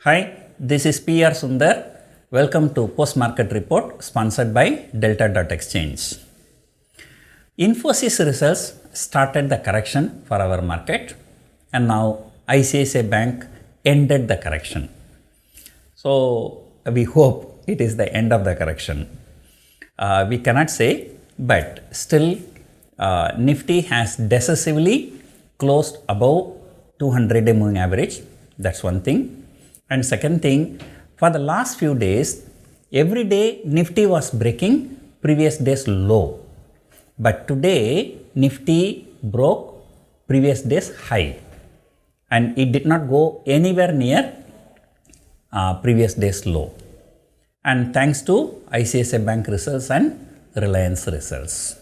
Hi, this is PR Sundar. Welcome to Post Market Report sponsored by Delta.Exchange. Infosys results started the correction for our market, and now ICICI Bank ended the correction. So we hope it is the end of the correction. We cannot say, but still Nifty has decisively closed above 200-day moving average. That's one thing. And second thing, for the last few days, every day Nifty was breaking previous day's low. But today Nifty broke previous day's high. And it did not go anywhere near previous day's low. And thanks to ICICI Bank results and Reliance results.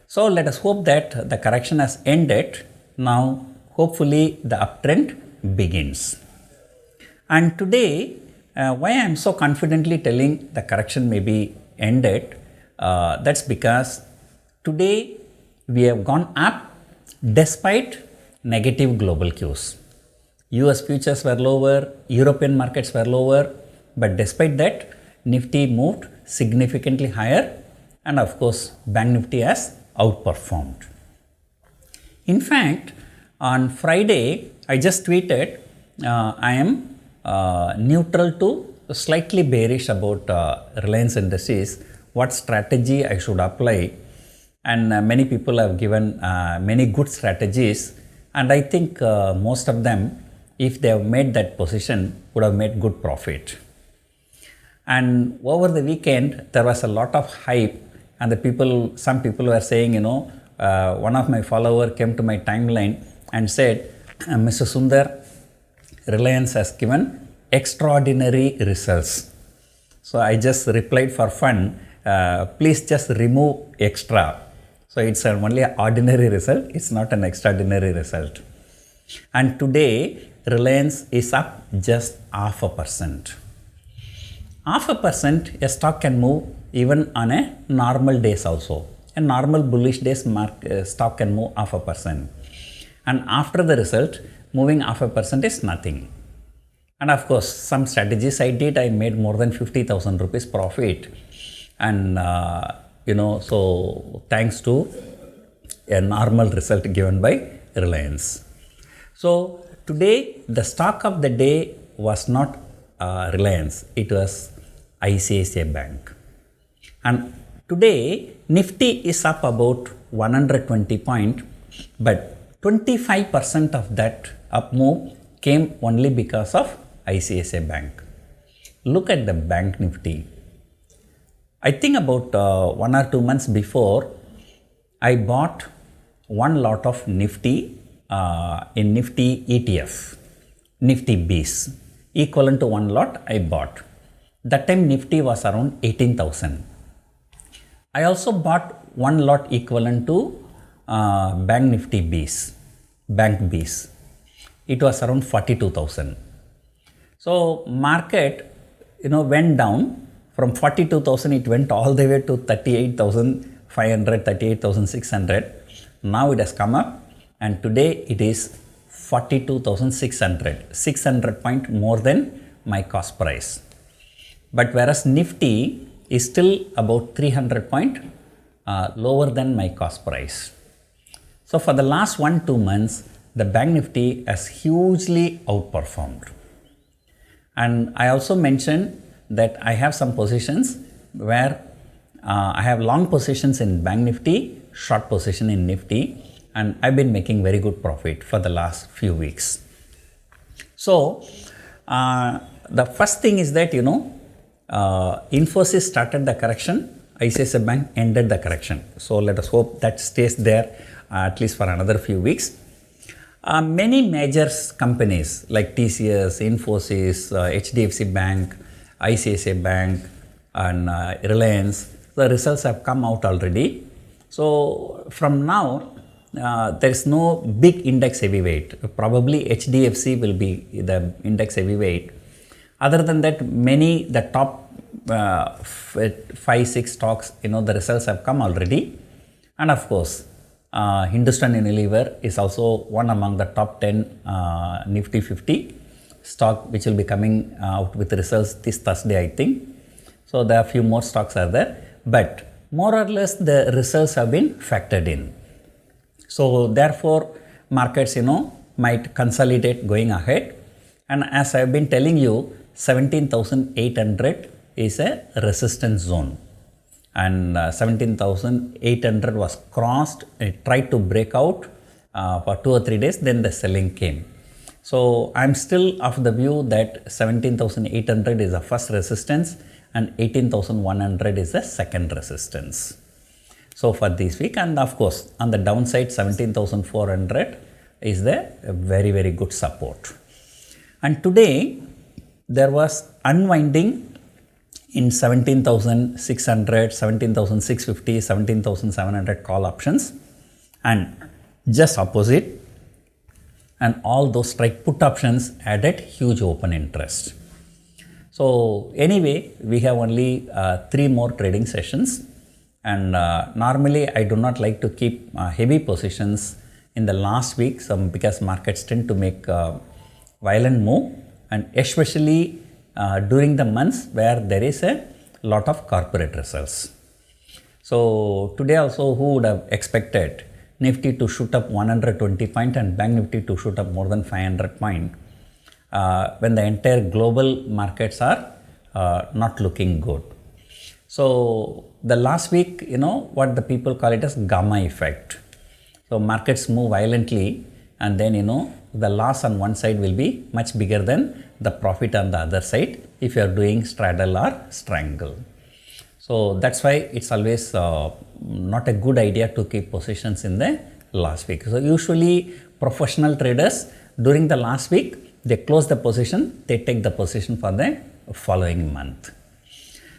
So let us hope that the correction has ended. Now hopefully the uptrend begins. And today, why I am so confidently telling the correction may be ended, that's because today we have gone up despite negative global cues. US futures were lower, European markets were lower, but despite that, Nifty moved significantly higher, and of course, Bank Nifty has outperformed. In fact, on Friday, I just tweeted, I am neutral to slightly bearish about Reliance Industries, what strategy I should apply, and many people have given many good strategies, and I think most of them, if they have made that position, would have made good profit. And over the weekend there was a lot of hype, and some people were saying, one of my followers came to my timeline and said, Mr. Sundar, Reliance has given extraordinary results. So I just replied for fun, please just remove extra. So it's only an ordinary result, it's not an extraordinary result. And today Reliance is up just 0.5%. 0.5%, a stock can move even on a normal days also. A normal bullish days stock can move 0.5%. And after the result, moving 0.5% is nothing. And of course, some strategies I did, I made more than 50,000 rupees profit. And so thanks to a normal result given by Reliance. So today, the stock of the day was not Reliance, it was ICICI Bank. And today, Nifty is up about 120 points, but 25% of that up move came only because of ICICI Bank. Look at the Bank Nifty. I think about 1 or 2 months before, I bought one lot of Nifty in Nifty ETF, Nifty Beats, equivalent to one lot I bought. That time Nifty was around 18,000. I also bought one lot equivalent to Bank Nifty Beats, Bank Beats. It was around 42,000. So market, went down from 42,000. It went all the way to 38,500, 38,600. Now it has come up, and today it is 42,600, 600 point more than my cost price. But whereas Nifty is still about 300 point lower than my cost price. So for the last 1-2 months, the Bank Nifty has hugely outperformed. And I also mentioned that I have some positions where I have long positions in Bank Nifty, short position in Nifty, and I've been making very good profit for the last few weeks. So the first thing is that, Infosys started the correction, ICICI Bank ended the correction. So let us hope that stays there at least for another few weeks. Many major companies like TCS, Infosys, HDFC Bank, ICICI Bank, and Reliance, the results have come out already. So from now, there is no big index heavyweight. Probably HDFC will be the index heavyweight. Other than that, the top 5-6 stocks, the results have come already. And of course, Hindustan Unilever is also one among the top 10 Nifty 50. stock which will be coming out with results this Thursday, I think. So there are few more stocks are there, but more or less the results have been factored in. So therefore markets might consolidate going ahead, and as I have been telling you, 17,800 is a resistance zone, and 17,800 was crossed. It tried to break out for 2 or 3 days, then the selling came. So I'm still of the view that 17,800 is the first resistance and 18,100 is the second resistance. So for this week, and of course on the downside 17,400 is the very, very good support. And today there was unwinding in 17,600, 17,650, 17,700 call options, and just opposite, and all those strike put options added huge open interest. So anyway, we have only 3 more trading sessions, and normally I do not like to keep heavy positions in the last week, because markets tend to make violent move, and especially during the months where there is a lot of corporate results. So today also, who would have expected Nifty to shoot up 120 point and Bank Nifty to shoot up more than 500 point when the entire global markets are not looking good. So the last week, what the people call it as gamma effect. So markets move violently, and then the loss on one side will be much bigger than the profit on the other side if you are doing straddle or strangle. So that's why it's always not a good idea to keep positions in the last week. So usually professional traders during the last week, they close the position, they take the position for the following month.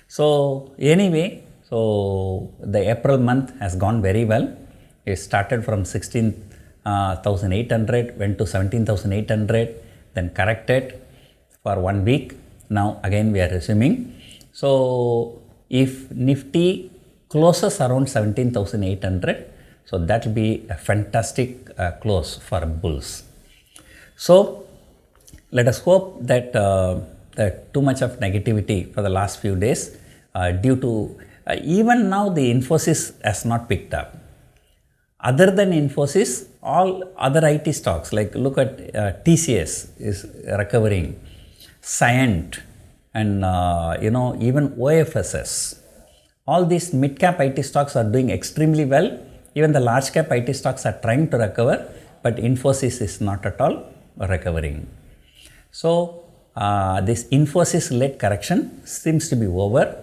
So anyway, so the April month has gone very well. It started from 16,800, went to 17,800, then corrected for 1 week. Now again we are resuming. So if Nifty closes around 17,800, so that will be a fantastic close for bulls. So let us hope that too much of negativity for the last few days due to even now the Infosys has not picked up. Other than Infosys, all other IT stocks, like look at TCS is recovering, Cyient, and even OFSS. All these mid-cap IT stocks are doing extremely well. Even the large-cap IT stocks are trying to recover, but Infosys is not at all recovering. So this Infosys-led correction seems to be over.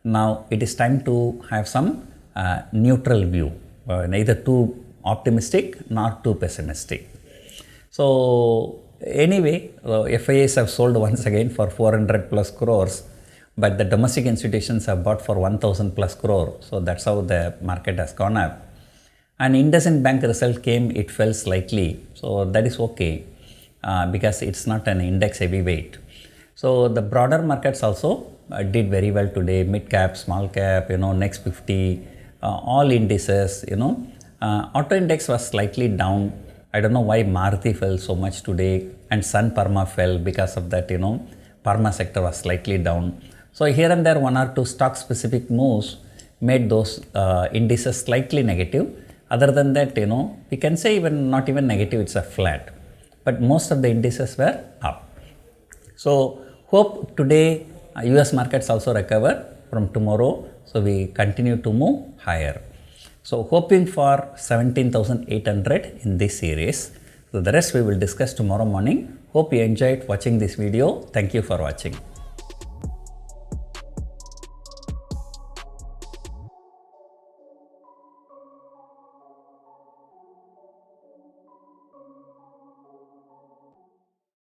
Now it is time to have some neutral view, neither too optimistic nor too pessimistic. So anyway, FIIs have sold once again for 400 plus crores, but the domestic institutions have bought for 1000 plus crore. So that's how the market has gone up. And IndusInd Bank result came, it fell slightly. So that is okay because it's not an index heavyweight. So the broader markets also did very well today, mid cap, small cap, next 50, all indices, auto index was slightly down. I don't know why Maruti fell so much today, and Sun Pharma fell because of that, Pharma sector was slightly down. So here and there, 1 or 2 stock specific moves made those indices slightly negative. Other than that, we can say not even negative, it's a flat. But most of the indices were up. So hope today US markets also recover from tomorrow. So we continue to move higher. So hoping for 17,800 in this series. So the rest we will discuss tomorrow morning. Hope you enjoyed watching this video. Thank you for watching.